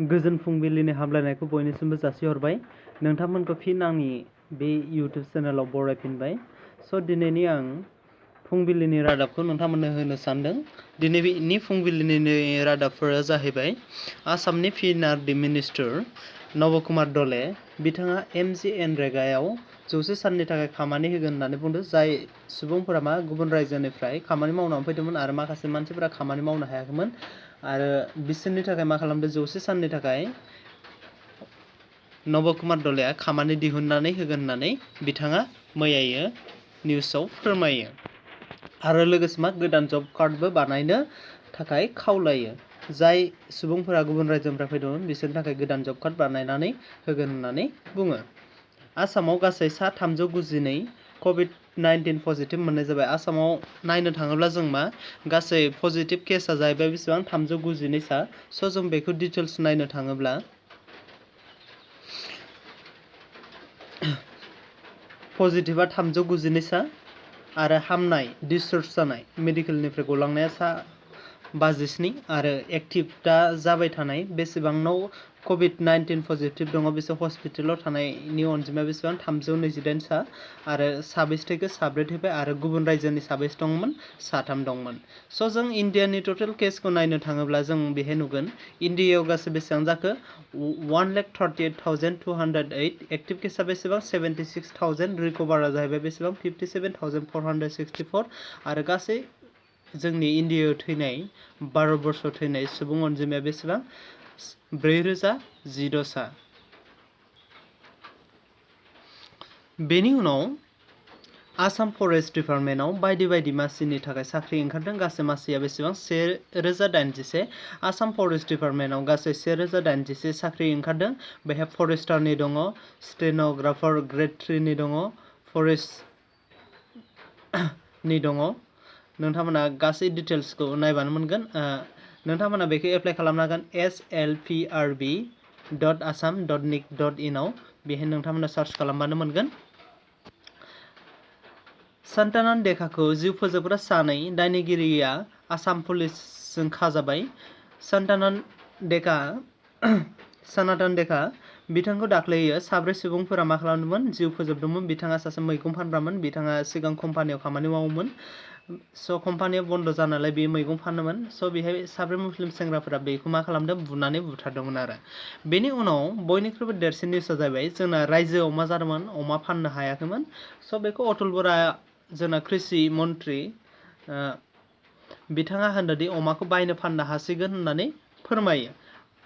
गोजोन फुंबिलिनि हामलायनायखौ बयनिसिमबो जासिहरबाय। नोंथांमोनखौ फिन आंनि बे इउटुब चेनेलाव बरायफिनबाय। दिनैनि आं फुंबिलिनि रादाबखौ नोंथांमोननो होनो सानदों। दिनैनि फुंबिलिनि रादाबफोरा जाहैबाय आसामनि पिएनआरडि मिनिस्टार नब कुमार दले बिथाङा MGNरेगायाव 100 साननि थाखाय खामानि होगोन होननानै बुंदों। जाय सुबुंफोरा गुबुन रायजोनिफ्राय खामानि मावनानै फैदोंमोन आरो माखासे मानसिफोरा खामानि मावनो हायाखैमोन आरो बिसोरनि थाखाय मा खालामदों 100 साननि थाखाय नब कुमार दलेया खामानि दिहुननानै होगोन होननानै बिथाङा मैयायो निउसाव फोरमायो आरो लोगोसे गोदान जब कार्डबो बानायनो थाखाय खावलायो। जाय सुबुंफोरा गुबुन रायजोनिफ्राय फैदोंमोन बिसोरनि थाखाय गोदान जब कार्ड बानायनानै होगोन होननानै बुङो। आसामाव गासै 392 कभिड-19 पजिटिभ मोननाय जाबाय। आसामाव नायनो थाङोब्ला जों गासै पजिटिभ केसा जाहैबाय बेसेबां 392 सा। जों बेखौ डिटेल्स नायनो थाङोब्ला पजिटिभा 392 सा आरो हामनाय डिसचार्ज जानाय मेडिकेलनिफ्राय गलांनाया सा 57 आरो एक्टिभ दा जाबाय थानाय बेसेबांनाव कभिड-19 पजिटिभ दङ बिसोर हस्पिटालाव थानायनि अनजिमाया बेसेबां 328 सा आरो साबेसे थैखो 4 थैबाय आरो गुबुन रायजोनि साबेसे दंमोन 3 दंमोन। जों इन्डियानि टटेल केसखौ नायनो थाङोब्ला जों बेहाय नुगोन इन्डियायाव गासै बेसेबां जाखो 1,38,208 एक्टिभ केसा बेसेबां 76,000 रिकभारा जाहैबाय बेसेबां 57,464 आरो गासै जोंनि इन्डियायाव थैनाय 12 बोसोर थैनाय सुबुं अनजिमाया बेसेबां 4,016 सा। बेनि उनाव आसाम फरेस्ट डिपार्टमेन्टआव बायदि मासिनि थाखाय साख्रि ओंखारदों। गासै मासिया बेसेबां 1081। आसाम फरेस्ट डिपार्टमेन्टआव गासै 1081 साख्रि ओंखारदों। बेहाय फरेस्टारनि दङ, स्टेन'ग्राफार ग्रेड 3 नि दङ, फरेस्टनि दङ। नोंथांमोना गासै डिटेल्सखौ नायबानो मोनगोन। नोंथांमोना बेखौ एप्लाइ खालामनो हागोन slprb.assam.nic.in आव। बेहाय नोंथांमोना सार्च खालामबानो मोनगोन। सनातन देकाखौ जिउ फोजोबग्रा सानै दायनिगिरिया आसाम पुलिसजों खाजाबाय। सनातन देका बिथांखौ दाख्लैयो 4 सुबुंफोरा मा खालामदोंमोन जिउ फोजोबदोंमोन। बिथाङा सासे मैगं फानग्रामोन। बिथाङा सिगां कम्पानियाव खामानि मावोमोन। कम्पानिया बन्द जानायलाय बे मैगं फानोमोन। बेहाय 4 मुस्लिम सेंग्राफोरा बेखौ मा खालामदों बुनानै बुथारदोंमोन आरो। बेनि उनाव बयनिख्रुइबो देरसिन निउसआ जाहैबाय जोंना रायजोआव मा जादोंमोन अमा फाननो हायाखैमोन। बेखौ अतुल बरा जोंना कृषि मन्त्रि बिथाङा होनदोंदि अमाखौ बायनो फाननो हासिगोन होननानै फोरमायो।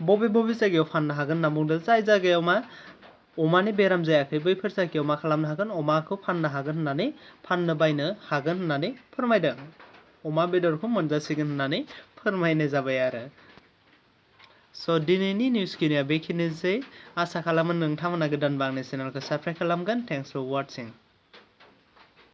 बबे जायगायाव फाननो हागोन होनना बुंदों। जाय जायगायाव अमानि बेराम जायाखै बैफोर जायगायाव मा खालामनो हागोन अमाखौ फाननो हागोन होननानै बायनो हागोन होननानै फोरमायदों। अमा बेदरखौ मोनजासिगोन होननानै फोरमायनाय जाबाय आरो। दिनैनि निउस खिनिया बेखिनिसै। आसा खालामो नोंथांमोना गोदानबा आंनि चेनेलखौ साबस्क्राइब खालामगोन। Thanks for वाचिं।